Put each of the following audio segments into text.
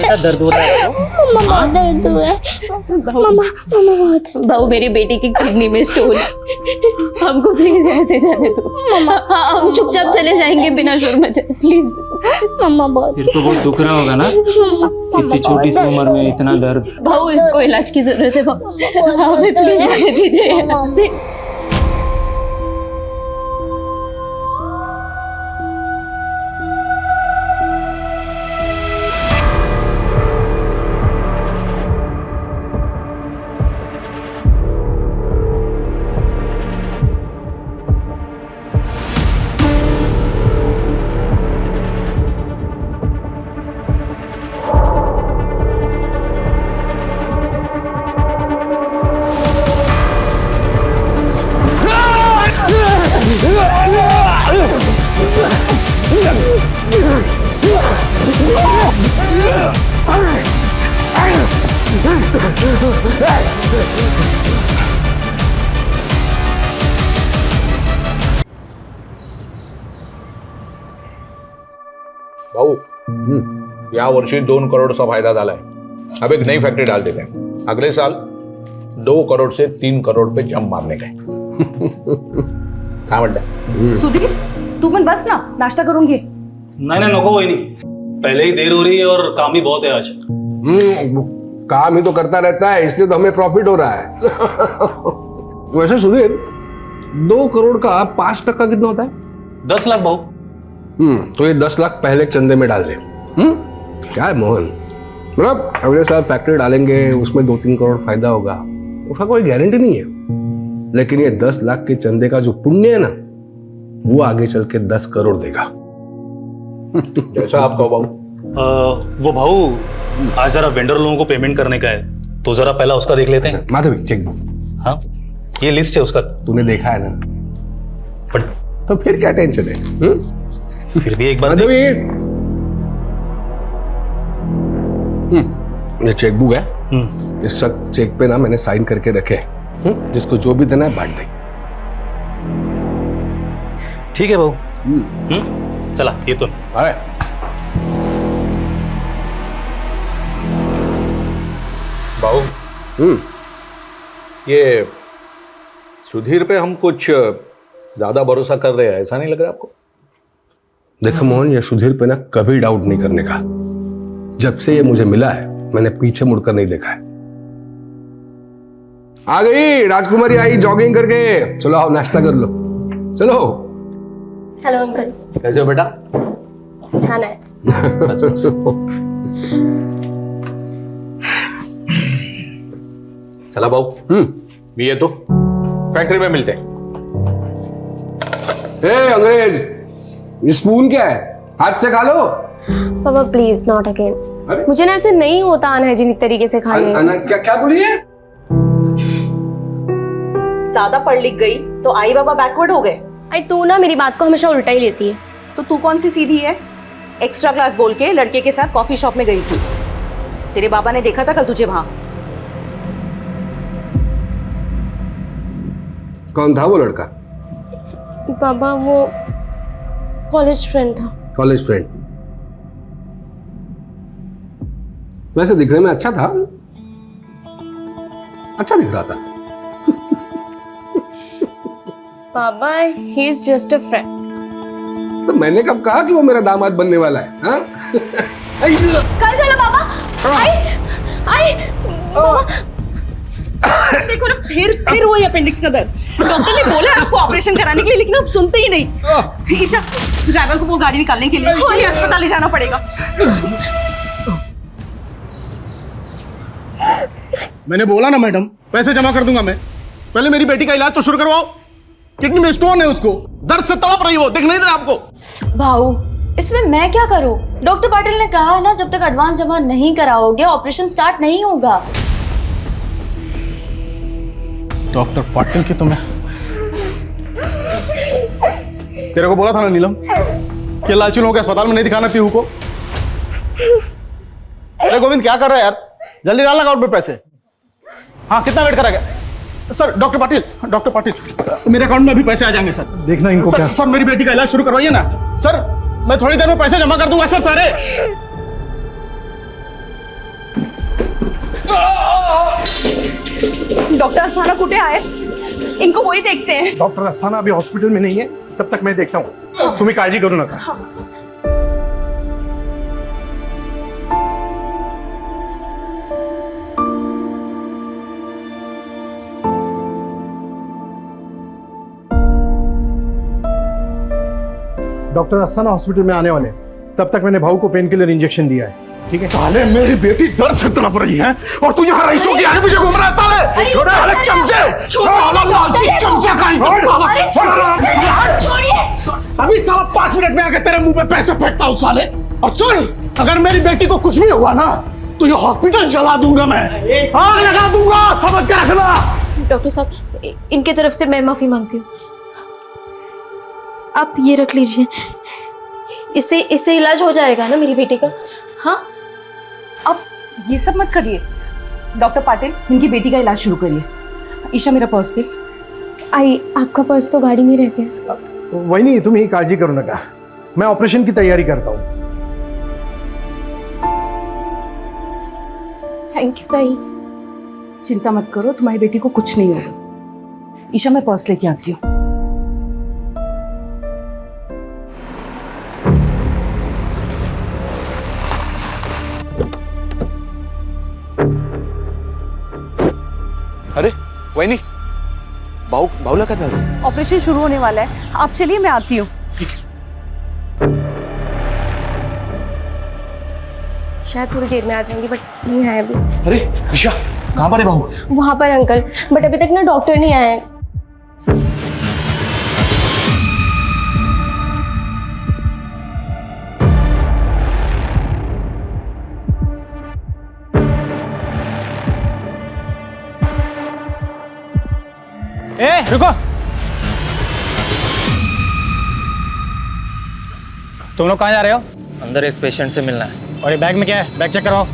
बेटा दर्द हो रहा है आपको? मम्मा दर्द हो रहा है। मम्मा बहुत बहू मेरी बेटी की किडनी में स्टोन है, हमको प्लीज ऐसे जाने दो। हाँ हम चुपचाप चले जाएंगे बिना शोर मचाए, प्लीज। मम्मा बहुत फिर तो बहुत दुख रहा होगा ना, इतनी छोटी सी उम्र में इतना दर्द। बहू इसको इलाज की जरूरत है बहू, हमें प्लीज जाने दीजिए यहाँ से। भाऊ या वर्षी 2 करोड़चा फायदा झालाय। अब एक नई फैक्ट्री डाल देते हैं, अगले साल 2 करोड़ से 3 करोड़ पे जंप मारने का है। काय म्हणता? सुधीर तू पण बस ना, नाश्ता करून घे। नहीं नहीं नको वही नहीं, पहले ही देर हो रही है और काम ही बहुत है आज। काम ही तो करता रहता है, इसलिए तो हमें प्रॉफिट हो रहा है। वैसे सुधीर 2 करोड़ का 5% कितना होता है? 10 लाख भाऊ। तो ये 10 लाख पहले चंदे में डाल दे। क्या है मोहन, मतलब अगले साल फैक्ट्री डालेंगे, उसमें 2-3 करोड़ फायदा होगा, उसका कोई गारंटी नहीं है। लेकिन ये 10 लाख के चंदे का जो पुण्य है ना, वो आगे चल के 10 करोड़ देगा। जैसा आप कहो भाऊ। वो भाऊ आज जरा वेंडर लोगों को पेमेंट करने का है, तो जरा पहला उसका देख लेते हैं। Madhavi cheque book. हाँ ये लिस्ट है उसका। तूने देखा है ना, बट तो फिर क्या टेंशन है? फिर भी एक बार माधवी ये चेकबुक है, इस सब चेक पे ना मैंने साइन करके रखे हैं। जिसको जो भी देना है बांट दे। ठीक है भाऊ। चला ये तो भाऊ ये सुधीर पे हम कुछ ज्यादा भरोसा कर रहे हैं, ऐसा नहीं लग रहा आपको? देखो मोहन, ये सुधीर पे ना कभी डाउट नहीं करने का। जब से ये मुझे मिला है मैंने पीछे मुड़कर नहीं देखा है। आ गई राजकुमारी, आई जॉगिंग करके। चलो आओ नाश्ता कर लो, चलो। हेलो अंकल, कैसे हो बेटा? अच्छा है। चला भाऊ, भी ये तो फैक्ट्री में मिलते हैं। अंग्रेज, ये स्पून क्या है? हाथ से खा लो। पापा प्लीज नॉट अगेन, मुझे ना ऐसे नहीं होता अनहाइजीनिक तरीके से खाने। क्या बोली है? ज्यादा पढ़ लिख गई तो आई बाबा बैकवर्ड हो गए। आई तू ना मेरी बात को हमेशा उल्टा ही लेती है। तो तू कौन सी सीधी है? एक्स्ट्रा क्लास बोल के लड़के के साथ कॉफी शॉप में गई थी, तेरे बाबा ने देखा था कल तुझे वहां। कौन था वो लड़का? पापा वो कॉलेज फ्रेंड था। College friend? वैसे दिखने में अच्छा था, अच्छा दिख रहा था। पापा he is just a friend. तो मैंने कब कहा कि वो मेरा दामाद बनने वाला है? हाँ? कल चला पापा। आई पापा देखो ना, फिर वही अपेंडिक्स का दर्द। डॉक्टर ने बोला आपको ऑपरेशन कराने के लिए, लेकिन आप सुनते ही नहीं। ईशा ड्राइवर को वो गाड़ी निकालने के लिए और अस्पताल ले जाना पड़ेगा। मैंने बोला ना मैडम, पैसे जमा कर दूंगा मैं। पहले मेरी बेटी का इलाज तो शुरू करवाओ। किडनी में स्टोन है, उसको दर्द से तड़प रही हो, दिख नहीं रहा आपको? भाऊ इसमें मैं क्या करूं? डॉक्टर पाटिल ने कहा ना, जब तक एडवांस जमा नहीं कराओगे ऑपरेशन स्टार्ट नहीं होगा। डॉक्टर पाटिल की तुम्हें, तेरे को बोला था ना नीलम कि लालची लोगों के अस्पताल में नहीं दिखाना पीहू को। अरे गोविंद क्या कर रहा है यार, जल्दी डालना अकाउंट में पैसे। हाँ कितना वेट करा गया? सर डॉक्टर पाटिल मेरे अकाउंट में अभी पैसे आ जाएंगे सर। देखना इनको क्या। सर मेरी बेटी का इलाज शुरू करवाइए ना सर, मैं थोड़ी देर में पैसे जमा कर दूंगा सर सारे। डॉक्टर अस्थाना कुठे आहे? इनको वही देखते हैं. डॉक्टर अस्थाना अभी हॉस्पिटल में नहीं है, तब तक मैं देखता हूँ. तुम्ही काळजी करू नका. डॉक्टर अस्थाना हॉस्पिटल में आने वाले हैं. तब तक मैंने भाऊ को पेन किलर इंजेक्शन दिया है. ठीक है. साले मेरी बेटी दर्द से तड़प रही है और तू यहाँ रईसों के आगे पीछे घूम रहा है. साले छोड़े साले चमचे. साला लालची चमचा का है साला. छोड़िए. अभी साला 5 मिनट में आके तेरे मुंह पे पैसे फेंकता हूँ साले. और सुन, अगर मेरी बेटी को कुछ भी हुआ ना तो ये हॉस्पिटल जला दूंगा मैं. आग लगा दूंगा, समझ के रखना. डॉक्टर साहब, इनके तरफ से मैं माफी मांगती हूँ. आप ये रख लीजिए. इससे इलाज हो जाएगा ना मेरी बेटी का? हाँ. अब ये सब मत करिए. डॉक्टर पाटिल, इनकी बेटी का इलाज शुरू करिए. ईशा, मेरा पर्स दे. आई, आपका पर्स तो गाड़ी में रह गया. वही नहीं, तुम ही काळजी करू नका. मैं ऑपरेशन की तैयारी करता हूँ. थैंक यू ताई. चिंता मत करो, तुम्हारी बेटी को कुछ नहीं होगा. ईशा, मैं पर्स लेके आती हूँ. अरे वही नहीं, बाउला कर रहा है. ऑपरेशन शुरू होने वाला है. आप चलिए, मैं आती हूँ. शायद थोड़ी देर में आ जाएंगी, बट नहीं है अभी. अरे ईशा, कहाँ पर है बहू? वहां पर अंकल, बट अभी तक ना डॉक्टर नहीं आए हैं. ए रुको. तुम लोग कहाँ जा रहे हो? अंदर एक पेशेंट से मिलना है. और ये बैग में क्या है? बैग चेक करवाओ.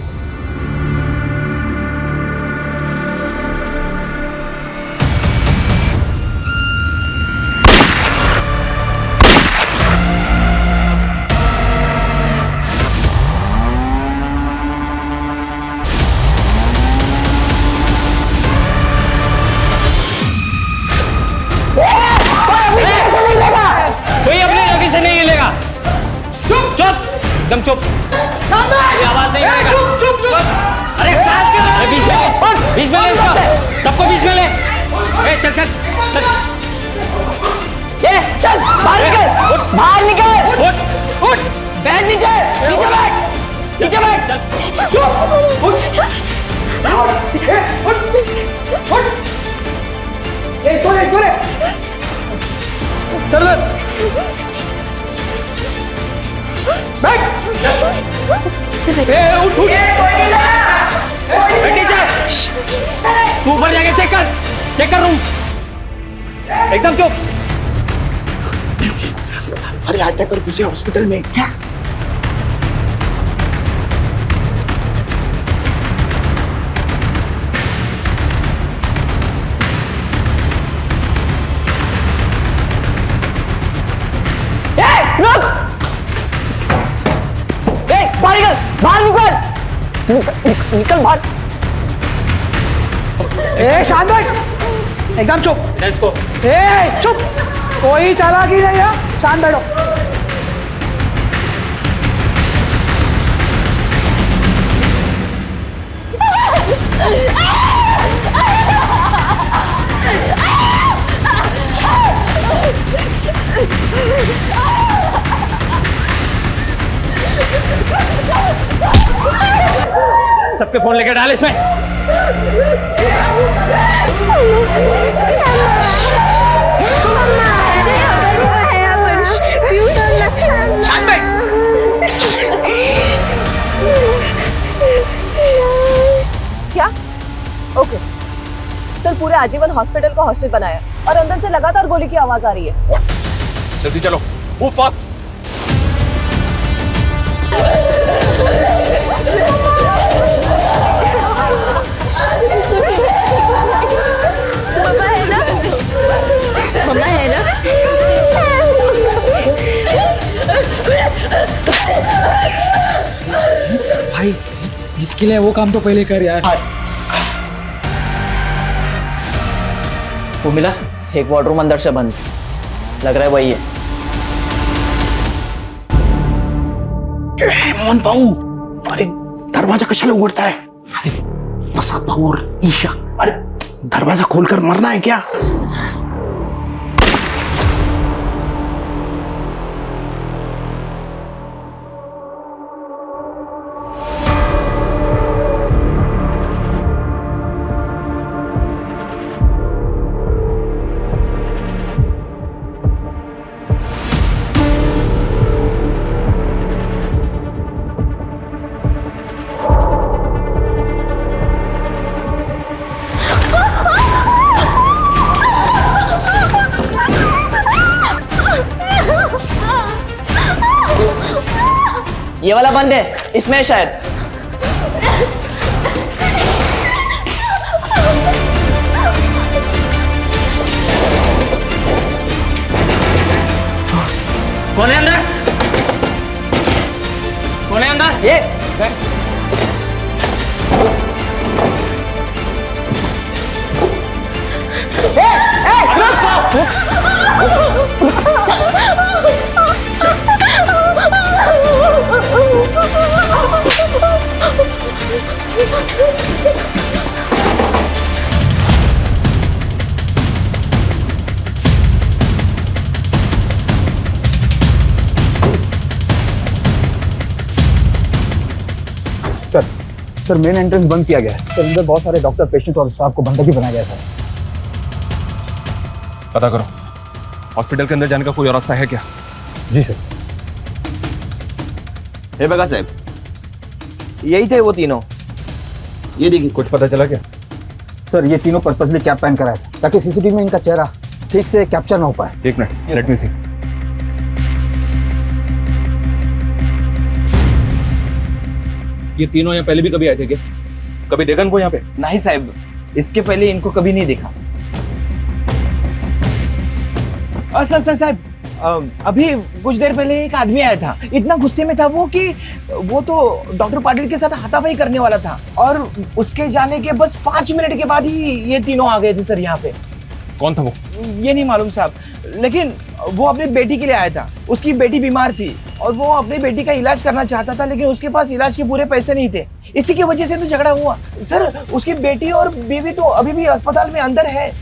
कोई अपने जगह से नहीं हिलेगा. चुप चुप, एकदम चुप. ये आवाज नहीं करेगा. चुप चुप. अरे साथ के बीच में ले इसको. सबको बीच में ले. ए चल चल चल. ये चल बाहर निकल. बाहर निकल. उठ उठ. बैठ नीचे. नीचे बैठ. नीचे बैठ. चल चुप. उठ. ए तोरे चल बैठ. ए उठ उठ. बैठ नीचे. तू ऊपर जाके चेक कर रूम. एकदम चुप. अरे अटैक कर घुसे हॉस्पिटल में. क्या? रुक. बाहर निकल. निकल बाहर. ए शांत बैठ. एकदम चुप. Let's go. ए चुप. कोई चालाकी नहीं है. शांत बैठो. सबके फोन लेके डाल इसमें. क्या? ओके. सर, पूरे आजीवन हॉस्पिटल को हॉस्टल बनाया और अंदर से लगातार गोली की आवाज आ रही है. जल्दी चलो, मूव फास्ट. मम्मा है ना? भाई, जिसके लिए वो काम तो पहले कर यार. वो मिला? एक वार्डरूम अंदर से बंद, लग रहा है वही है। मोहन भाऊ, अरे दरवाजा कशाला उघडता है? अरे प्रसाद भाऊ और ईशा, अरे दरवाजा खोलकर मरना है क्या? ये वाला बंद है, इसमें है शायद। कौन है अंदर? कौन है अंदर? ये सर मेन एंट्रेंस बंद किया गया है सर। अंदर बहुत सारे डॉक्टर, पेशेंट और स्टाफ को बंधक ही बनाया गया है सर। पता करो हॉस्पिटल के अंदर जाने का कोई और रास्ता है क्या? जी सर। हे बगा साहब, यही थे वो तीनों। ये देखिए। कुछ पता चला क्या? सर ये तीनों पर्पसली कैप पहन कर आए थे ताकि सीसीटीवी में इनका चेहरा ठीक से कैप्चर ना हो पाए। एक मिनट, लेट मी सी। ये तीनों यहाँ पहले भी कभी आए थे क्या? कभी देखा इनको यहाँ पे? नहीं साहब, इसके पहले इनको कभी नहीं देखा। सर साहब, अभी कुछ देर पहले एक आदमी आया था। इतना गुस्से में था वो कि वो तो डॉक्टर पाटिल के साथ हाथापाई करने वाला था, और उसके जाने के बस 5 मिनट के बाद ही ये तीनों आ गए थे सर यहाँ पे। कौन था वो? ये नहीं मालूम साहब, लेकिन वो अपनी बेटी के लिए आया था। उसकी बेटी बीमार थी और वो अपनी बेटी का इलाज करना चाहता था, लेकिन उसके पास इलाज के पूरे पैसे नहीं थे। इसी की वजह से तो झगड़ा हुआ सर। उसकी बेटी और बीवी तो अभी भी अस्पताल में अंदर है।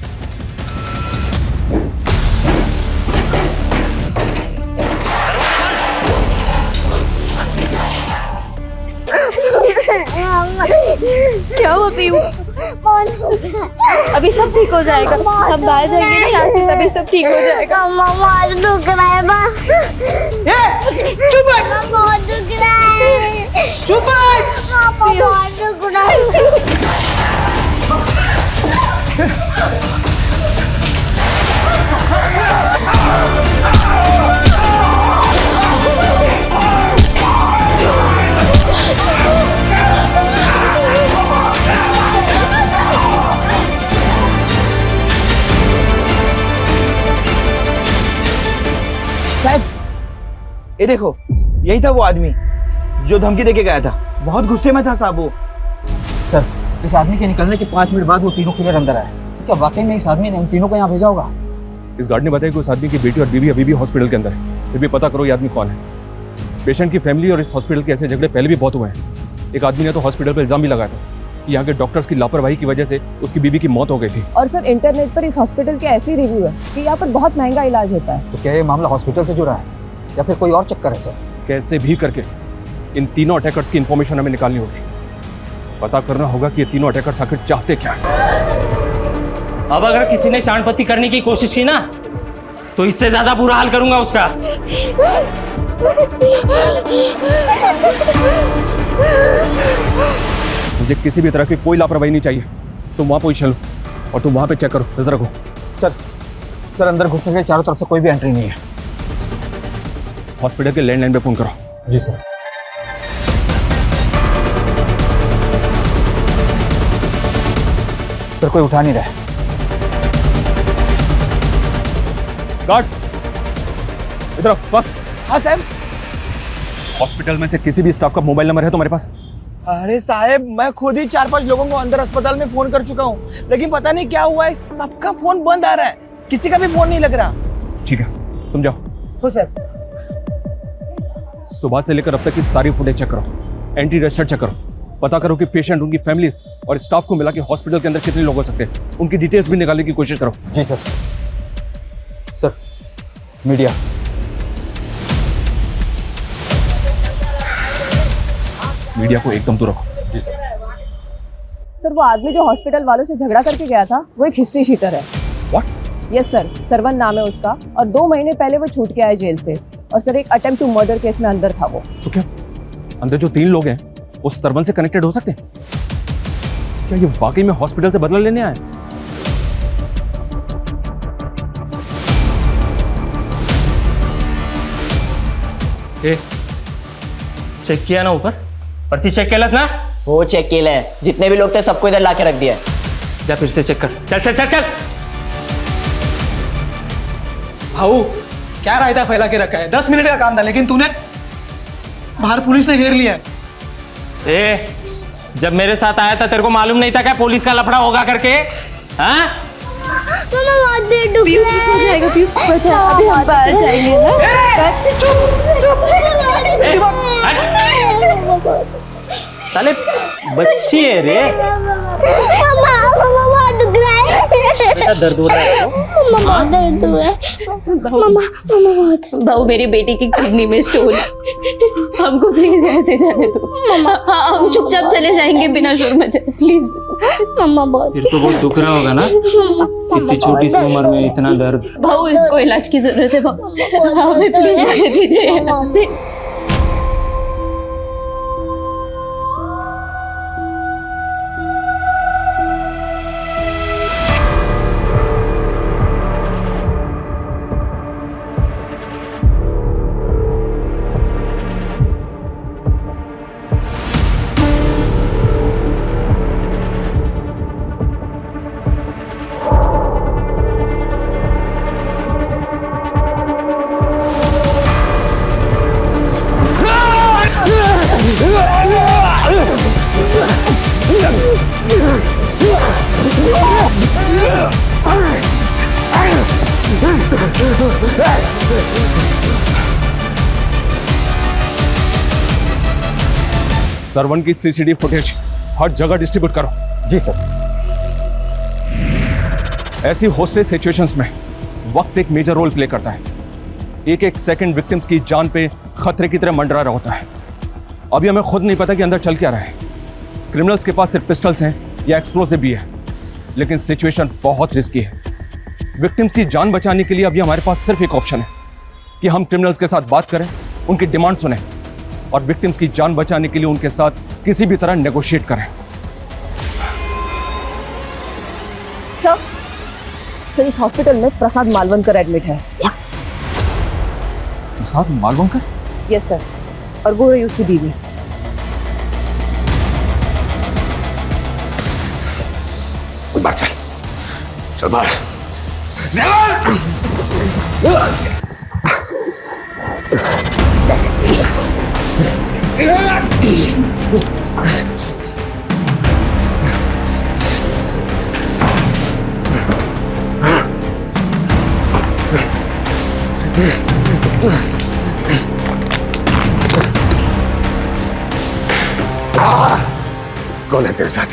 क्या हुआ पीयू? अभी सब ठीक हो जाएगा। हम बाहर जाएंगे ना यहाँ से, तभी सब ठीक हो जाएगा। मामा दुख रहा है माँ। चुप बहुत दुख रहा है। चुप बहुत दुख रहा है। ये देखो, यही था वो आदमी जो धमकी देके गया था। बहुत गुस्से में था साहब वो। सर इस आदमी के निकलने के 5 मिनट बाद वो तीनों क्लियर अंदर आए। क्या वाकई में इस आदमी ने उन तीनों को यहाँ भेजा होगा? इस गार्ड ने बताया कि उस आदमी की बेटी और बीवी अभी भी हॉस्पिटल के अंदर है। फिर भी पता करो ये आदमी कौन है। पेशेंट की फैमिली और इस हॉस्पिटल के ऐसे झगड़े पहले भी बहुत हुए हैं। एक आदमी ने तो हॉस्पिटल पर इल्जाम भी लगाया था कि यहाँ के डॉक्टर्स की लापरवाही की वजह से उसकी बीवी की मौत हो गई थी। और सर इंटरनेट पर इस हॉस्पिटल के ऐसे रिव्यू है कि यहाँ पर बहुत महंगा इलाज होता है। तो क्या ये मामला हॉस्पिटल से जुड़ा है या फिर कोई और चक्कर है सर? कैसे भी करके इन तीनों अटैकर्स की इंफॉर्मेशन हमें निकालनी होगी। पता करना होगा कि ये तीनों अटैकर्स आखिर चाहते क्या हैं। अब अगर किसी ने शांतपति करने की कोशिश की ना, तो इससे ज्यादा बुरा हाल करूंगा उसका। मुझे किसी भी तरह की कोई लापरवाही नहीं चाहिए। तुम वहां पोजीशन लो और तुम वहां पे चेक करो, नजर रखो। सर अंदर घुसने के लिए चारों तरफ से कोई भी एंट्री नहीं है। हॉस्पिटल के लैंडलाइन पे फोन करो। जी सर। सर कोई उठा नहीं रहा है। गार्ड इधर बस। हाँ साहब। हॉस्पिटल में से किसी भी स्टाफ का मोबाइल नंबर है तुम्हारे पास? अरे साहब, मैं खुद ही 4-5 लोगों को अंदर अस्पताल में फोन कर चुका हूँ, लेकिन पता नहीं क्या हुआ है, सबका फोन बंद आ रहा है, किसी का भी फोन नहीं लग रहा। ठीक है, तुम जाओ। हो सर। सुबह से लेकर अब तक की सारी फुटेज चेक करो, एंटी रजिस्टर चेक करो, पता करो कि पेशेंट, उनकी फैमिलीज और स्टाफ को मिला के हॉस्पिटल के अंदर कितने लोग हो सकते हैं, उनकी डिटेल्स भी निकालने की कोशिश करो। जी सर। Sir, media. मीडिया को एकदम दूर रखो। जी सर। सर, वो आदमी जो हॉस्पिटल वालों से झगड़ा करके गया था वो एक हिस्ट्री शीटर है। व्हाट? यस सर, सरवन नाम है उसका और 2 महीने पहले वो छूट के आया जेल से। और सर, एक अटेम्प्ट टू मर्डर केस में अंदर था वो। तो क्या अंदर जो 3 लोग हैं वो सरवन से कनेक्टेड हो सकते हैं? क्या ये वाकई में हॉस्पिटल से बदला लेने आए? ए, चेक किया ना ऊपर? परती चेक केलस ना? वो चेक केलं है, जितने भी लोग थे सबको इधर ला के रख दिया। जा फिर से चेक कर। चल चल चल चल। भाऊ, क्या रायता फैला के रखा है? 10 मिनट का काम था, लेकिन तूने बाहर पुलिस ने घेर लिया है। ए, जब मेरे साथ आया था तेरे को मालूम नहीं था क्या पुलिस का लफड़ा होगा करके? हाँ? पीयू ठीक हो जाएगा, पीयू अभी हम बाहर जाएंगे ना। साले बच्ची है रे। बेटा दर्द हो रहा है? दर्द हो रहा है। भाऊ, मेरी बेटी की किडनी में स्टोन है, हमको प्लीज ऐसे जाने दो। हाँ, हम चुपचाप चले जाएंगे बिना शोर मचाए, प्लीज। मम्मा बहुत फिर तो बहुत दुख रहा होगा ना, इतनी छोटी सी उम्र में इतना दर्द। भाऊ, इसको इलाज की जरूरत है भाऊ, हमें प्लीज जाने दीजिए यहाँ से। सरवन की सीसीटीवी फुटेज हर जगह डिस्ट्रीब्यूट करो। जी सर। ऐसी हॉस्टेज सिचुएशंस में वक्त एक मेजर रोल प्ले करता है। एक एक सेकंड विक्टिम्स की जान पे खतरे की तरह मंडरा रहा होता है। अभी हमें खुद नहीं पता कि अंदर चल क्या रहा है। क्रिमिनल्स के पास सिर्फ पिस्टल्स हैं या एक्सप्लोसिव भी है, लेकिन सिचुएशन बहुत रिस्की है। विक्टिम्स की जान बचाने के लिए अभी हमारे पास सिर्फ एक ऑप्शन है कि हम क्रिमिनल्स के साथ बात करें, उनकी डिमांड सुनें और विक्टिम्स की जान बचाने के लिए उनके साथ किसी भी तरह नेगोशिएट करें। सर, इस हॉस्पिटल में प्रसाद मालवनकर एडमिट है। प्रसाद मालवनकर? यस सर, और वो है उसकी बीवी। बाहर चल, चल बाहर। कौन है तेरे साथ?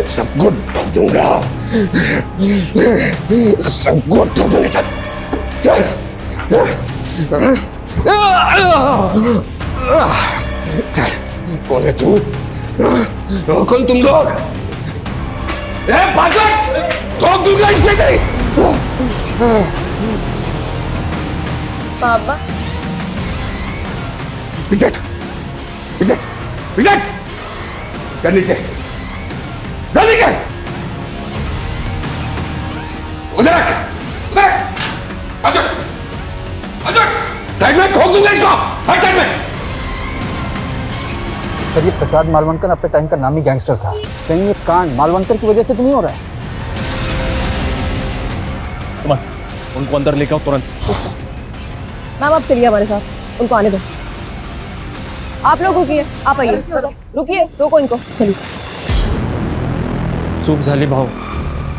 सबको ठोक दूंगा, सबको ठोक दूंगा। चल चल, कौन है तू? कौन तुम लोग? ठोक दूंगा इसमें नहीं। पापा विजट, विजट, विजट, कर नीचे, कर नीचे, उधर रख, उधर रख, अशोक, अशोक, साइड में ठोक दूंगा इसको, हर साइड में। सर, ये प्रसाद मालवनकर अपने टाइम का नामी गैंगस्टर था। कहीं ये कांड मालवनकर की वजह से तो नहीं हो रहा है? समझ, उनको अंदर लेकर आओ तुरंत। मैम, आप चलिए हमारे साथ, उनको आने दो। आप लोग रुकिए, आप आइए, रुकिए, रोको इनको, चलिए। चूक झाली भाऊ,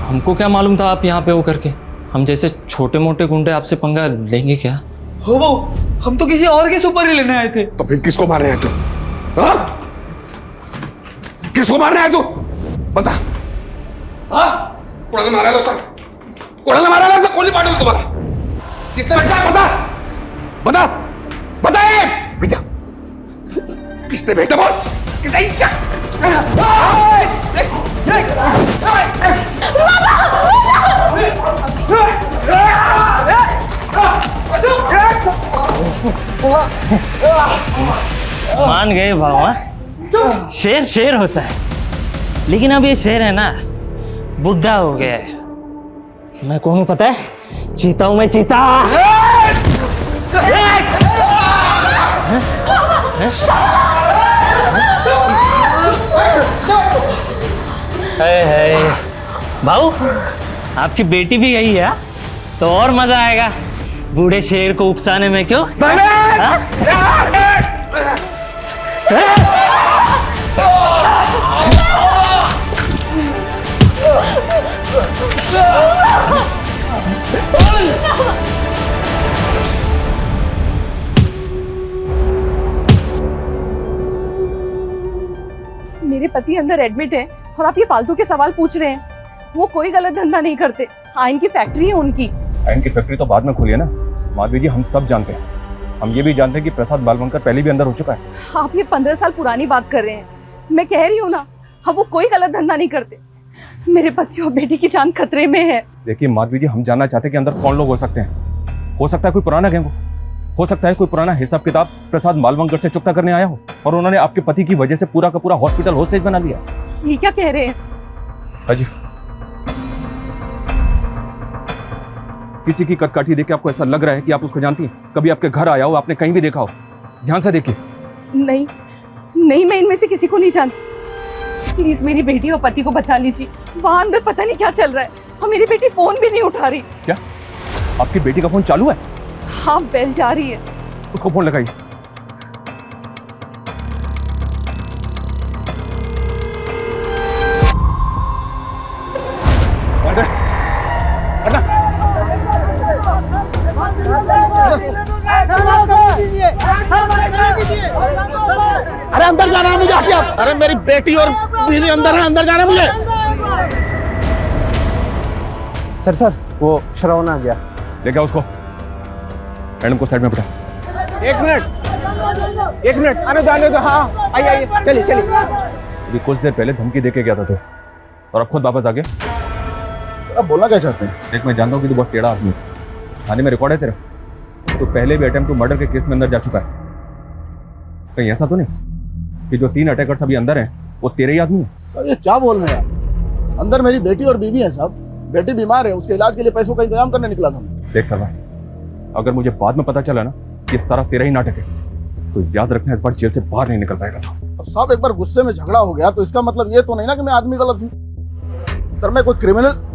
हमको क्या मालूम था आप यहाँ पे हो करके। हम जैसे छोटे मोटे गुंडे आपसे पंगा लेंगे क्या? हो भाऊ, हम तो किसी और के सुपर ही लेने आए थे। तो फिर किसको मारने आए तू? हाँ? किसको मारने आए तू? बता। हाँ? कोणाला मारायला होता? कोणाला मारायला होता? कोणी पाठवलं तुम्हाला? किसने भेजा? बता। बता। बता ये! भेजा। किसने भेजा बोल? किसने भेजा? मान गए भाव, हाँ? शेर शेर होता है, लेकिन अब ये शेर है ना बुढ़ा हो गया है। मैं कौन हूं पता है? चीता हूं मैं, चीता। भाऊ, आपकी बेटी भी यही है तो और मजा आएगा बूढ़े शेर को उकसाने में। क्यों? मेरे पति अंदर एडमिट है और आप ये फालतू के सवाल पूछ रहे हैं। वो कोई गलत धंधा नहीं करते। आयन की फैक्ट्री है उनकी। आयन की फैक्ट्री तो बाद में खोली है ना माधवी जी, हम सब जानते हैं। हम ये भी जानते हैं कि प्रसाद बालवंकर पहले भी अंदर हो चुका है। आप ये 15 साल पुरानी बात कर रहे हैं। मैं कह रही हूँ ना, अब वो कोई गलत धंधा नहीं करते। मेरे पति और बेटी की जान खतरे में है। देखिए माधवी जी, हम जानना चाहते हैं कि अंदर कौन लोग हो सकते हैं। हो सकता है कोई पुराना गैंग हो सकता है कोई पुराना हिसाब किताब प्रसाद मालवंकर से चुकता करने आया हो और उन्होंने आपके पति की वजह से पूरा का पूरा हॉस्पिटल होस्टेज बना लिया। ये क्या कह रहे हैं? अजी, किसी की कदकाठी देख के आपको ऐसा लग रहा है कि आप उसको जानती हैं? कभी आपके घर आया हो, आपने कहीं भी देखा हो? ध्यान से देखिए। नहीं नहीं, मैं इनमें से किसी को नहीं जानती। प्लीज मेरी बेटी और पति को बचा लीजिए। वहां अंदर पता नहीं क्या चल रहा है और मेरी बेटी फोन भी नहीं उठा रही। क्या आपकी बेटी का फोन चालू है? हाँ, बेल जा रही है। उसको फोन लगाइए। अरे अंदर जाना है मुझे, आके आप। अरे मेरी बेटी और बीवी अंदर है, अंदर जाना है मुझे। सर वो श्रवण आ गया। लेके आओ उसको। मैडम को साइड में बैठा। एक मिनट आने दो। हाँ आइए चलिए। अभी कुछ देर पहले धमकी देके गया था तू और अब खुद वापस आ गया। अब बोलना क्या चाहते हैं? देख, मैं जानता हूँ कि तू बहुत टेढ़ा आदमी है। थाने में रिकॉर्ड है तेरा। तो पहले भी अटेम्प्ट टू मर्डर के केस में अंदर जा चुका है। कहीं ऐसा तो नहीं कि जो 3 अटैकर्स अभी अंदर हैं वो तेरे ही आदमी है? सर ये क्या बोल रहे हैं आप? अंदर मेरी बेटी और बीवी है साहब। बेटी बीमार है, उसके इलाज के लिए पैसों का इंतजाम करने निकला था। देख सरवा, अगर मुझे बाद में पता चला ना कि सारा तेरा ही नाटक है तो याद रखना, इस बार जेल से बाहर नहीं निकल पाएगा। तो अब साहब एक बार गुस्से में झगड़ा हो गया तो इसका मतलब ये तो नहीं ना कि मैं आदमी गलत हूँ। सर मैं कोई क्रिमिनल।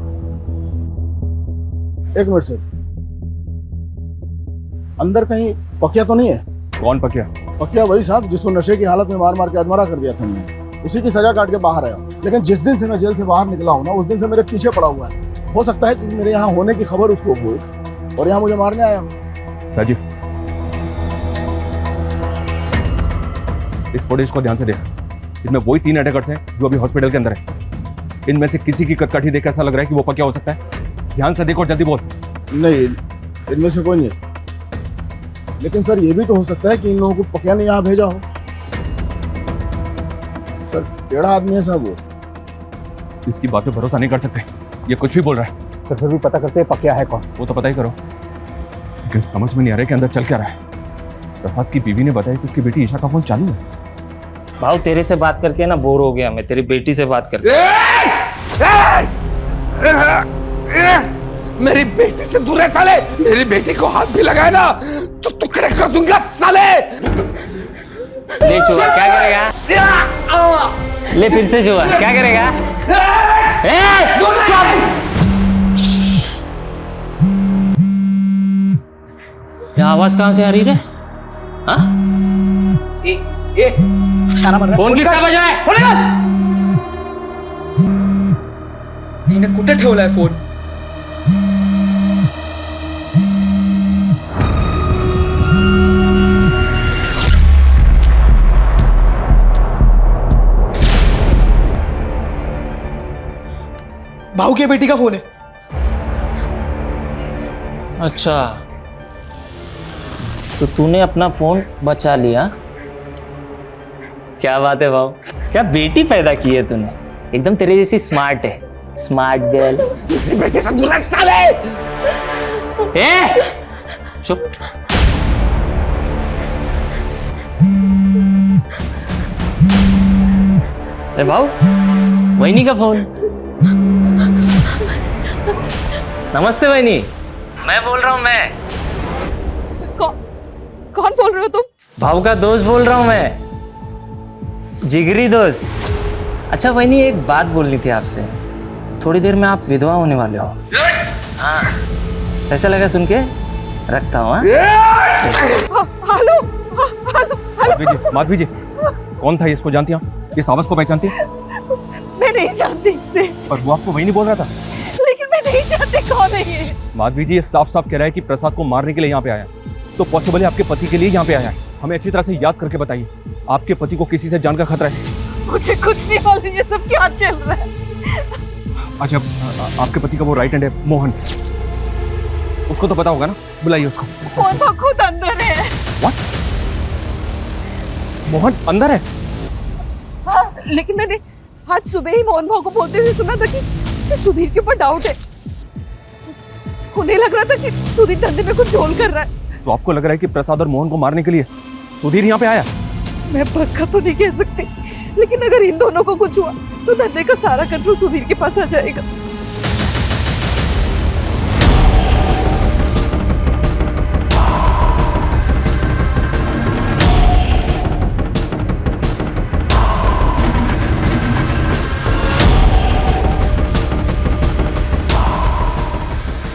एक मिनट सर, अंदर कहीं पकिया तो नहीं है? कौन पकिया? पकिया वही साहब जिसको नशे की हालत में मार मार के अधमरा कर दिया था मैंने। उसी की सजा काट के बाहर आया। लेकिन जिस दिन से मैं जेल से बाहर निकला हूँ ना, उस दिन से मेरे पीछे पड़ा हुआ है। हो सकता है कि मेरे यहाँ होने की खबर उसको हो और यहाँ मुझे मारने आया हो। राजीव, इस फुटेज को ध्यान से देख। इनमें वही 3 अटैकर्स हैं जो अभी हॉस्पिटल के अंदर है। इनमें से किसी की कदकाठी देख ऐसा लग रहा है कि वो पकिया हो सकता है। ध्यान से देखो, जल्दी बोल। नहीं, इनमें से कोई नहीं है। लेकिन सर ये भी तो हो सकता है कि इन लोगों को पकिया ने यहाँ भेजा हो। सर टेढ़ा आदमी है साहब वो। इसकी बात पे भरोसा नहीं कर सकते, ये कुछ भी बोल रहा है। सर फिर भी पता करते हैं पकिया है कौन। वो तो पता ही करो, लेकिन समझ में नहीं आ रहा है कि अंदर चल क्या रहा है। प्रसाद की बीवी ने बताया कि उसकी बेटी ईशा का फोन चालू है। भाव तेरे से बात करके ना बोर हो गया मैं, तेरी बेटी से बात करके। मेरी बेटी से दूर है साले। मेरी बेटी को हाथ भी लगाए ना तो टुकड़े कर दूंगा साले। ले छुआ, क्या करेगा? ले फिर से छुआ, क्या करेगा? ये आवाज कहां से आ रही रे? हाँ? ये ताना मार रहा है। फोन किसका बज रहा है? फोन निकाल। इन्हें कुठे ठेवलाय फोन? भाऊ की बेटी का फोन है। अच्छा, तो तूने अपना फोन बचा लिया। क्या बात है भाऊ, क्या बेटी पैदा की है तूने, एकदम तेरे जैसी स्मार्ट है, स्मार्ट गर्ल। बेटे से दूर रह साले। ए, चुप। अरे भाऊ, वहीनी का फोन। नमस्ते वहीनी, मैं बोल रहा हूँ। मैं कौन बोल रहे हो तुम? भाऊ का दोस्त बोल रहा हूँ मैं, जिगरी दोस्त। अच्छा वहीनी, एक बात बोलनी थी आपसे। थोड़ी देर में आप विधवा होने वाले हो। हाँ, कैसा लगा सुन के? रखता हूँ। हेलो, माधवी जी, कौन था ये? इसको जानती हैं आप? इस आवाज को पहचानती हैं? मैं नहीं जानती इसे। पर वो आपको वही नहीं बोल रहा था। लेकिन मैं नहीं जानती कौन है ये। माधवी जी, ये साफ साफ कह रहा है कि प्रसाद को मारने के लिए यहाँ पे आया है। तो पॉसिबल है आपके पति के लिए यहाँ पे आया है। हमें अच्छी तरह से याद करके बताइए, आपके पति को किसी से जान का खतरा है? मुझे कुछ नहीं मालूम ये सब क्या चल रहा है। अच्छा, आपके पति का वो राइट हैंड है मोहन, उसको तो पता होगा ना? बुलाइए उसको। मोहन खुद अंदर है। What? मोहन अंदर है? हाँ, लेकिन मैंने आज सुबह ही मोहन भाव को बोलते हुए सुना था कि उसे सुधीर के ऊपर डाउट है। उन्हें लग रहा था कि सुधीर धंधे में कुछ झोल कर रहा है। तो आपको लग रहा है कि प्रसाद और मोहन को मारने के लिए सुधीर यहाँ पे आया? मैं पक्का तो नहीं कह सकती, लेकिन अगर इन दोनों को कुछ हुआ तो धंधे का सारा कंट्रोल सुधीर के पास आ जाएगा।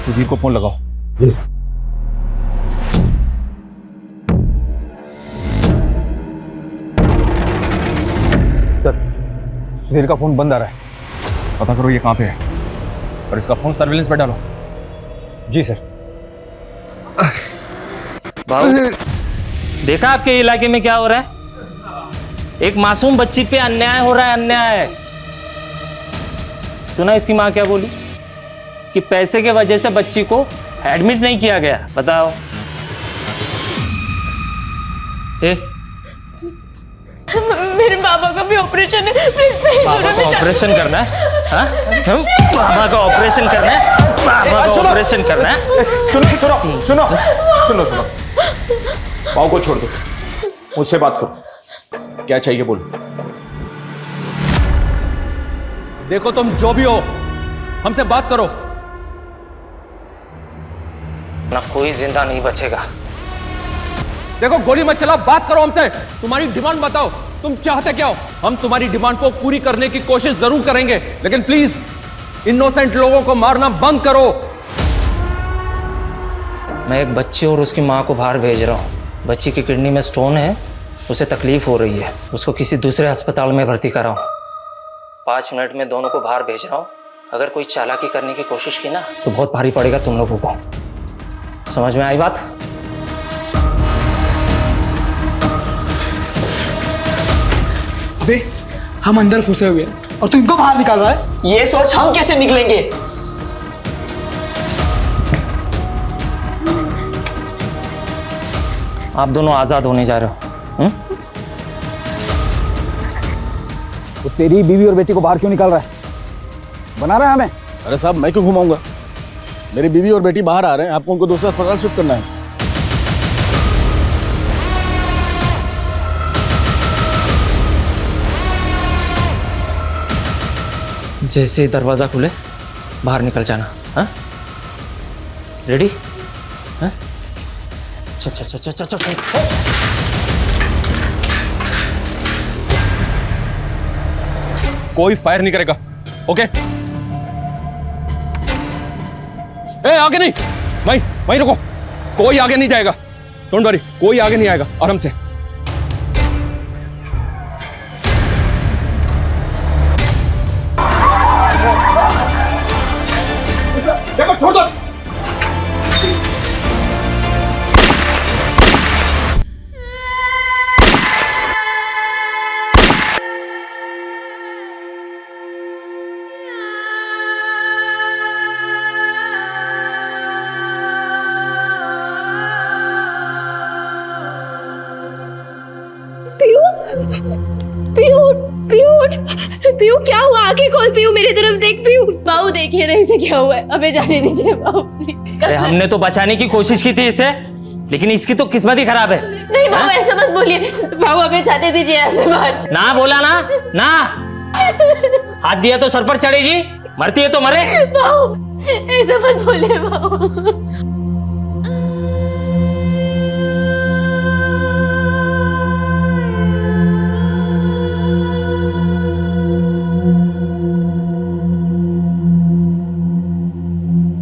सुधीर को फोन लगाओ। सर, सुधीर का फोन बंद आ रहा है, पता करो ये कहाँ पे है और इसका फोन सर्विलेंस पे डालो। जी सर। भाऊ, देखा आपके इलाके में क्या हो रहा है? एक मासूम बच्ची पे अन्याय हो रहा है, अन्याय। सुना इसकी माँ क्या बोली? कि पैसे के वजह से बच्ची को एडमिट नहीं किया गया। बताओ। मेरे बाबा का भी ऑपरेशन है, प्लीज बाबा का ऑपरेशन करना है? हाँ? बाबा का ऑपरेशन करना है? बाबा का ऑपरेशन करना है? सुनो सुनो सुनो सुनो सुनो, बाबू को छोड़ दो, मुझसे बात करो। क्या चाहिए बोलो। देखो तुम जो भी हो, हमसे बात करो। ना कोई जिंदा नहीं बचेगा। देखो गोली मत चलाओ, बात करो हमसे। तुम्हारी डिमांड बताओ, तुम चाहते क्या हो? हम तुम्हारी डिमांड को पूरी करने की कोशिश जरूर करेंगे, लेकिन प्लीज इनोसेंट लोगों को मारना बंद करो। मैं एक बच्ची और उसकी माँ को बाहर भेज रहा हूँ। बच्ची की किडनी में स्टोन है, उसे तकलीफ हो रही है, उसको किसी दूसरे अस्पताल में भर्ती कराओ। 5 मिनट में दोनों को बाहर भेज रहा हूँ। अगर कोई चालाकी करने की कोशिश की ना तो बहुत भारी पड़ेगा तुम लोगों को। समझ में आई बात? अबे हम अंदर फंसे हुए हैं और तू इनको बाहर निकाल रहा है। ये सोच हम कैसे निकलेंगे? आप दोनों आजाद होने जा रहे हो। वो तेरी बीवी और बेटी को बाहर क्यों निकाल रहा है? बना रहा है हमें? अरे साहब, मैं क्यों घुमाऊंगा? मेरी बीवी और बेटी बाहर आ रहे हैं, आपको उनको दूसरा अस्पताल शिफ्ट करना है। जैसे ही दरवाजा खुले बाहर निकल जाना। हाँ, रेडी? हाँ, चल चल चल चल चल। कोई फायर नहीं करेगा, ओके? ए, आगे नहीं, वहीं रुको। कोई आगे नहीं जाएगा, डोंट वरी, कोई आगे नहीं आएगा। आराम से छोड़ दो। पीयू क्या हुआ? आंखें खोल पीयू, मेरी तरफ देख पीयू। बाबू देखिए ना इसे क्या हुआ है, हमें जाने दीजिए बाबू प्लीज। अरे हमने तो बचाने की कोशिश की थी इसे, लेकिन इसकी तो किस्मत ही खराब है। नहीं बाबू ऐसा मत बोलिए, बाबू हमें जाने दीजिए ऐसे बात। ना बोला ना ना, हाथ दिया तो सर पर चढ़ेगी, मरती है तो मरे। बाबू ऐसा मत बोलिए बाबू।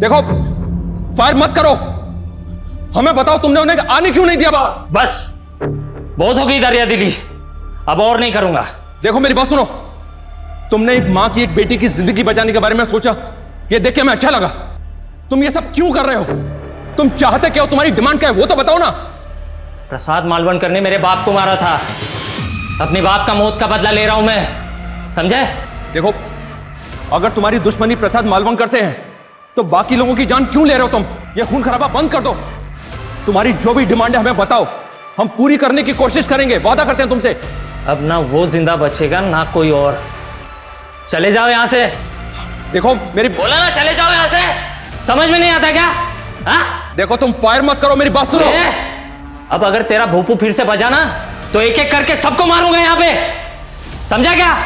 देखो, फायर मत करो, हमें बताओ तुमने उन्हें आने क्यों नहीं दिया बाहर? बस बहुत हो गई दरिया दिली, अब और नहीं करूंगा। देखो मेरी बात सुनो, तुमने एक मां की एक बेटी की जिंदगी बचाने के बारे में सोचा, ये देख के हमें अच्छा लगा। तुम ये सब क्यों कर रहे हो? तुम चाहते क्या हो? तुम्हारी डिमांड क्या है वो तो बताओ ना। प्रसाद मालवणकर ने मेरे बाप को मारा था, अपने बाप का मौत का बदला ले रहा हूं मैं, समझे? देखो, अगर तुम्हारी दुश्मनी प्रसाद मालवणकर से है तो बाकी लोगों की जान क्यों ले रहे हो तुम? ये खून खराबा बंद कर दो। तुम्हारी जो भी डिमांड है हमें बताओ, हम पूरी करने की कोशिश करेंगे, वादा करते हैं तुमसे। अब ना वो जिंदा बचेगा ना कोई और। चले जाओ यहां से। देखो मेरी, बोला ना चले जाओ यहां से, समझ में नहीं आता क्या? हाँ? देखो तुम फायर मत करो, मेरी बात सुनो। अब अगर तेरा भूपू फिर से बजा ना तो एक एक करके सबको मारूंगा यहां पे, समझा क्या?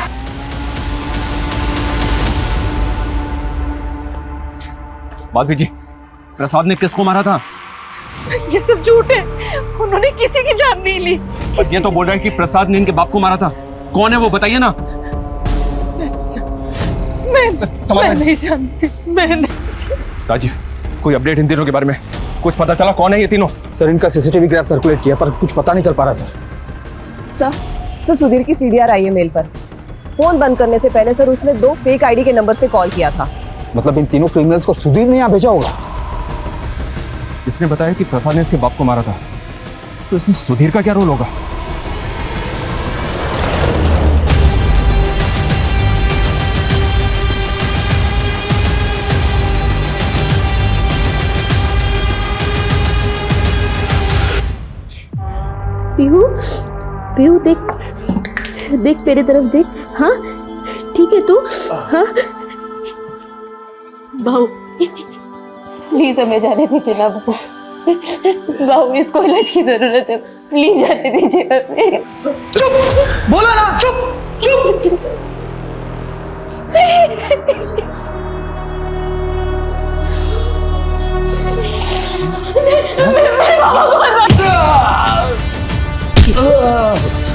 माधवी जी, प्रसाद ने किसको मारा था? ये सब झूठ है, उन्होंने किसी की जान नहीं ली। और ये तो बोल रहे हैं कि प्रसाद ने इनके बाप को मारा था। कौन है वो बताइए ना। मैं नहीं जानती, मैं नहीं जानती। राजीव, कोई अपडेट इन तीनों के बारे में? कुछ पता चला कौन है ये तीनों? सर इनका सीसीटीवी ग्राफ सर्कुलेट किया पर कुछ पता नहीं चल पा रहा सर सुधीर की सीडीआर आई है मेल पर। फोन बंद करने से पहले सर उसने 2 फेक आईडी के नंबर्स पे कॉल किया था। मतलब इन तीनों क्रिमिनल्स को सुधीर ने यहाँ भेजा होगा। इसने बताया कि प्रसाद ने इसके बाप को मारा था, तो इसमें सुधीर का क्या रोल होगा? पीहू पीहू देख देख मेरी तरफ देख। हाँ ठीक है तू? हाँ बाबू प्लीज हमें जाने दीजिए ना बाबू। बाबू इसको इलाज की जरूरत है, प्लीज जाने दीजिए हमें। चुप, बोलो ना, चुप चुप। मेरे बाबा को मत मारो,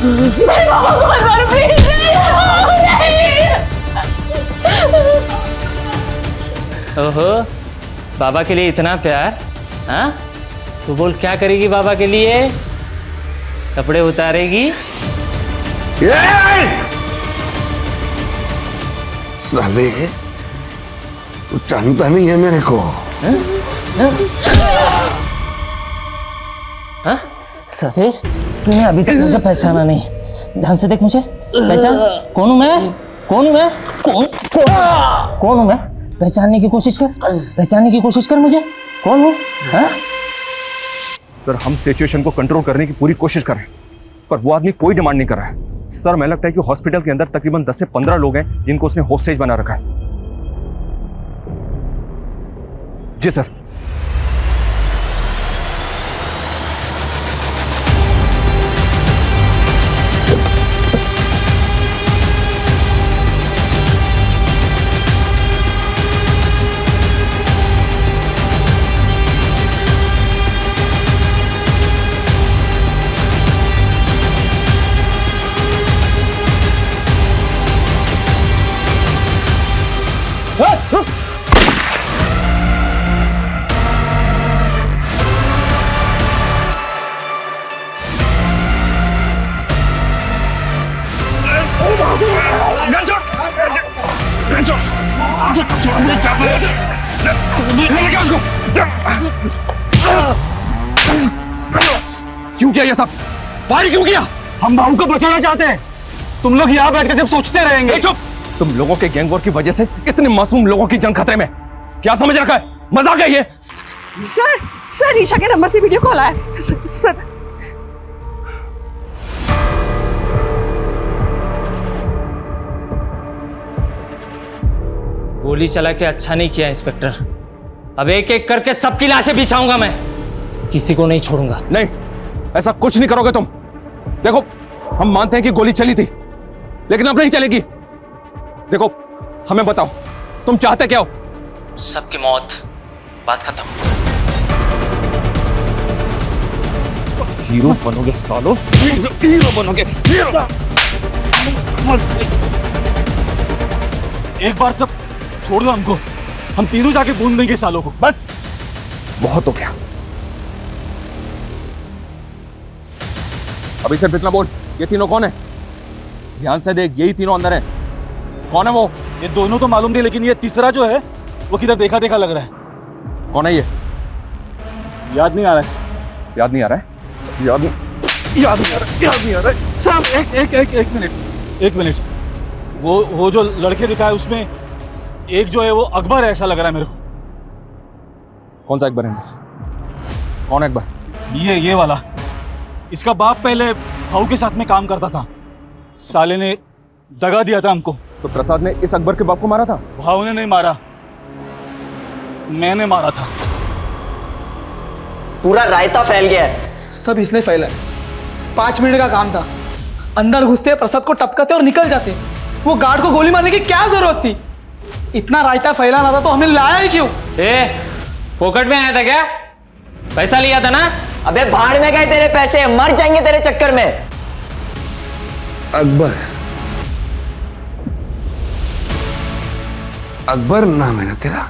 मेरे बाबा को मत मारो प्लीज। ओहो, बाबा के लिए इतना प्यार? हाँ, तू बोल क्या करेगी बाबा के लिए? कपड़े उतारेगी? साले, तू जानता नहीं है मेरे को। हाँ? साले, तूने अभी तक मुझे पहचाना नहीं। ध्यान से देख मुझे, पहचान कौन हूं मैं? कौन हूं मैं? कौन हूं मैं? पहचानने की कोशिश कर, पहचानने की कोशिश कर मुझे, कौन हूं? हाँ? सर हम सिचुएशन को कंट्रोल करने की पूरी कोशिश कर रहे हैं, पर वो आदमी कोई डिमांड नहीं कर रहा है। सर मैं लगता है कि हॉस्पिटल के अंदर तकरीबन 10 से 15 लोग हैं जिनको उसने होस्टेज बना रखा है। जी सर। क्यों किया ये सब? फायर क्यों किया? हम भाऊ को बचाना चाहते हैं। तुम लोग यहाँ बैठ के सिर्फ सोचते रहेंगे। चुप! तुम लोगों के गैंग वॉर की वजह से इतने मासूम लोगों की जान खतरे में। क्या समझ रखा है? मजाक है ये? सर ईशा के नंबर से वीडियो कॉल आया था सर। गोली चला के अच्छा नहीं किया इंस्पेक्टर। अब एक एक करके सबकी लाशें बिछाऊंगा मैं, किसी को नहीं छोड़ूंगा। नहीं, ऐसा कुछ नहीं करोगे तुम। देखो, हम मानते हैं कि गोली चली थी, लेकिन अब नहीं चलेगी। देखो, हमें बताओ, तुम चाहते क्या हो? सबकी मौत, बात खत्म। हीरो बनोगे सालो, हीरो बनोगे। एक बार सब छोड़ दो हमको, हम तीनों जाके बूंद देंगे सालों को। बस बहुत हो गया। अभी सिर्फ इतना बोल, ये तीनों कौन है? ध्यान से देख, यही तीनों अंदर है। कौन है वो? ये दोनों तो मालूम थे, लेकिन ये तीसरा जो है वो किधर देखा देखा लग रहा है। कौन है ये? याद नहीं आ रहा है। याद नहीं आ रहा है? याद नहीं आ रहा है। साहब एक मिनट। वो जो लड़के दिखा है उसमें एक जो है वो अकबर है, ऐसा लग रहा है मेरे को। कौन सा अकबर है? कौन है अकबर? ये वाला। इसका बाप पहले भाऊ के साथ में काम करता था, साले ने दगा दिया था हमको। तो प्रसाद ने इस अकबर के बाप को मारा था? भाऊ ने नहीं मारा, मैंने मारा था। पूरा रायता फैल गया है। सब इसने फैला है। 5 मिनट का काम था, अंदर घुसते प्रसाद को टपकाते और निकल जाते। वो गार्ड को गोली मारने की क्या जरूरत थी? इतना रायता फैलाना था तो हमने लाया ही क्यों? फोकट में आया था क्या? पैसा लिया था ना? अबे भाड़ में गए तेरे पैसे, मर जाएंगे तेरे चक्कर में। अकबर नाम है ना तेरा?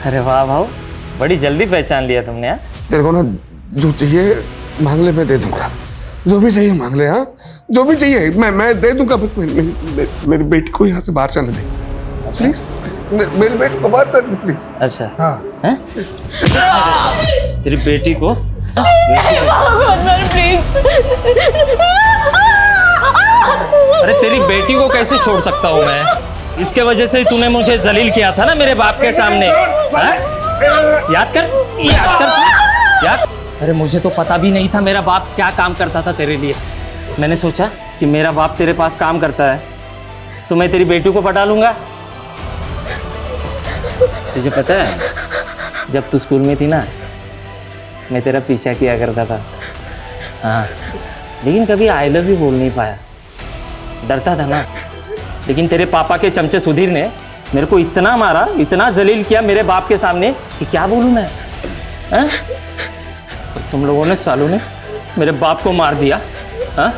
अरे वाह भाऊ, बड़ी जल्दी पहचान लिया तुमने। यार तेरे को ना जो चाहिए मांग ले, मैं दे दूंगा। जो भी चाहिए मांग ले। हाँ, जो भी चाहिए मैं दे दूंगा। बस मेरी बेटी को यहाँ से बाहर जाने दे प्लीज। मेरी बेटी को बाहर जाने दे प्लीज। अच्छा हाँ। हैं? तेरी बेटी को? अरे तेरी बेटी को कैसे छोड़ सकता हूँ मैं? इसके वजह से तूने मुझे जलील किया था ना मेरे बाप के सामने। याद कर। अरे मुझे तो पता भी नहीं था मेरा बाप क्या काम करता था तेरे लिए। मैंने सोचा कि मेरा बाप तेरे पास काम करता है तो मैं तेरी बेटी को पटा लूंगा। तुझे पता है जब तू स्कूल में थी ना, मैं तेरा पीछा किया करता था। हाँ, लेकिन कभी आई लव यू बोल नहीं पाया, डरता था ना। लेकिन तेरे पापा के चमचे सुधीर ने मेरे को इतना मारा, इतना जलील किया मेरे बाप के सामने कि क्या बोलूं मैं। हाँ? तुम लोगों ने, सालों ने मेरे बाप को मार दिया। हाँ?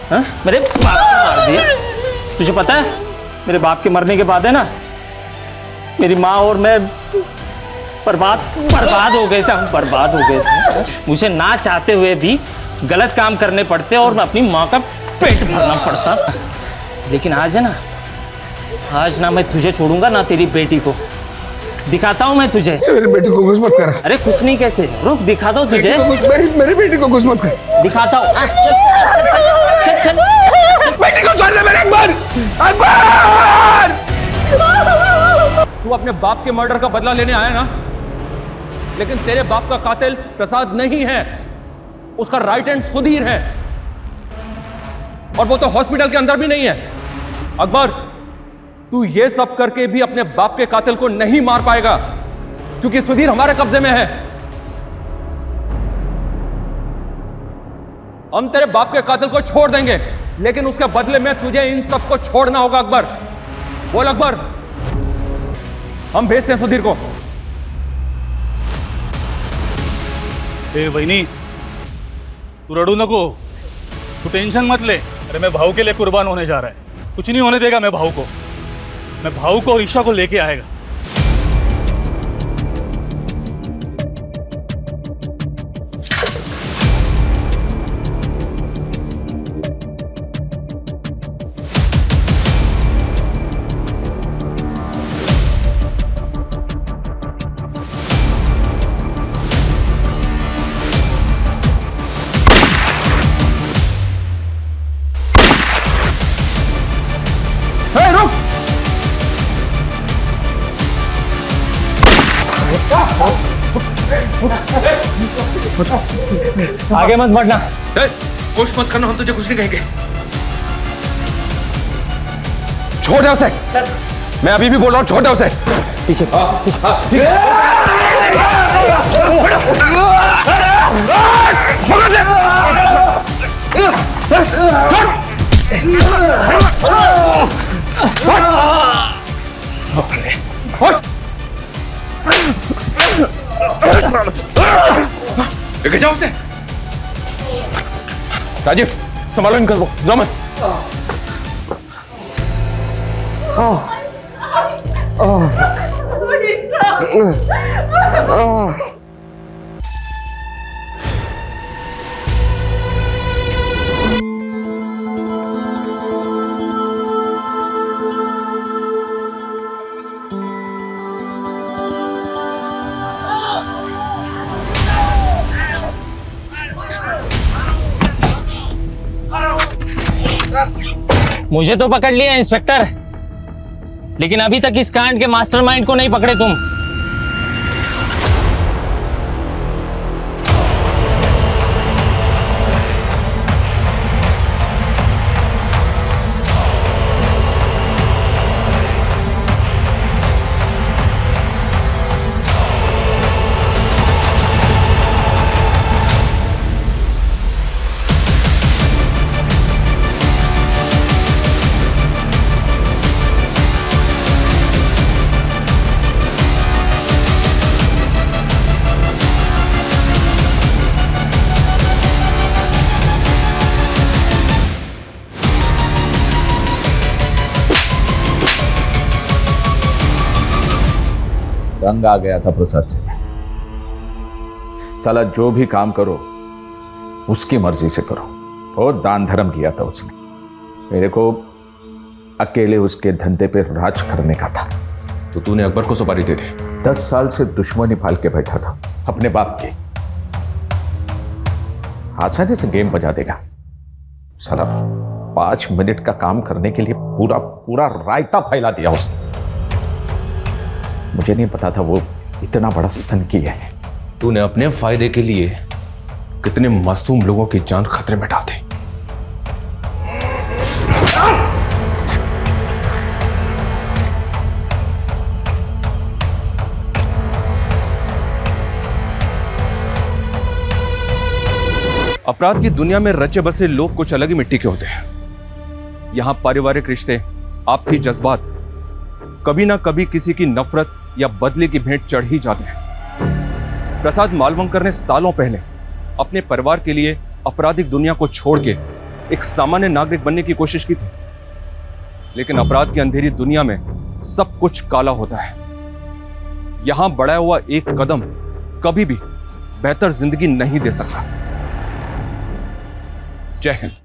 हाँ? मेरे बाप को मार दिया। तुझे पता है मेरे बाप के मरने के बाद है ना, मेरी माँ और मैं बर्बाद हो गए थे। हम बर्बाद हो गए थे। मुझे ना चाहते हुए भी गलत काम करने पड़ते और अपनी माँ का पेट भरना पड़ता। लेकिन आज है ना, आज ना मैं तुझे छोड़ूंगा ना तेरी बेटी को। दिखाता हूँ मैं तुझे। मेरी बेटी को कुछ मत कर। अरे कुछ नहीं, कैसे? रुक, दिखाता हूँ तुझे। मेरी बेटी को कुछ मत कर। दिखाता हूँ। चल। बेटी को छोड़ दे मेरे अकबर। अकबर! तू अपने बाप के मर्डर का बदला लेने आया ना, लेकिन तेरे बाप का कातिल प्रसाद नहीं है, उसका राइट हैंड सुधीर है। और वो तो हॉस्पिटल के अंदर भी नहीं है। अकबर, तू ये सब करके भी अपने बाप के कातिल को नहीं मार पाएगा, क्योंकि सुधीर हमारे कब्जे में है। हम तेरे बाप के कातिल को छोड़ देंगे, लेकिन उसके बदले में तुझे इन सबको छोड़ना होगा। अकबर, बोल अकबर। हम भेजते हैं सुधीर को। ए वहिनी, तू रडू नको, तू टेंशन मत ले। अरे मैं भाऊ के लिए कुर्बान होने जा रहा है, कुछ नहीं होने देगा मैं भाऊ को। मैं भाऊ को और ईशा को लेके आएगा। आगे मत बढ़ना। कोशिश मत करना, हम तुझे कुछ नहीं कहेंगे। छोड़ दे उसे। मैं अभी भी बोल रहा हूँ, छोड़ दे उसे। पीछे लेके जाओ उसे। राजीव संभालो इनको, जाओ मत। मुझे तो पकड़ लिया इंस्पेक्टर, लेकिन अभी तक इस कांड के मास्टरमाइंड को नहीं पकड़े तुम। तंग आ गया था प्रसाद से। साला जो भी काम करो उसकी मर्जी से करो। बहुत दान धर्म किया था उसने। मेरे को अकेले उसके धंधे पे राज करने का था। तो तूने अकबर को सुपारी दे दी? 10 साल से दुश्मनी पाल के बैठा था अपने बाप की। आसानी से गेम बजा देगा साला। 5 मिनट का काम करने के लिए पूरा पूरा रायता फैला दिया उसने। मुझे नहीं पता था वो इतना बड़ा सनकी है। तूने अपने फायदे के लिए कितने मासूम लोगों की जान खतरे में डाल दी। अपराध की दुनिया में रचे बसे लोग कुछ अलग ही मिट्टी के होते हैं। यहां पारिवारिक रिश्ते, आपसी जज्बात कभी ना कभी किसी की नफरत या बदले की भेंट चढ़ ही जाते हैं। प्रसाद मालवंकर ने सालों पहले अपने परिवार के लिए आपराधिक दुनिया को छोड़ के एक सामान्य नागरिक बनने की कोशिश की थी, लेकिन अपराध की अंधेरी दुनिया में सब कुछ काला होता है। यहां बढ़ाया हुआ एक कदम कभी भी बेहतर जिंदगी नहीं दे सकता। जय हिंद।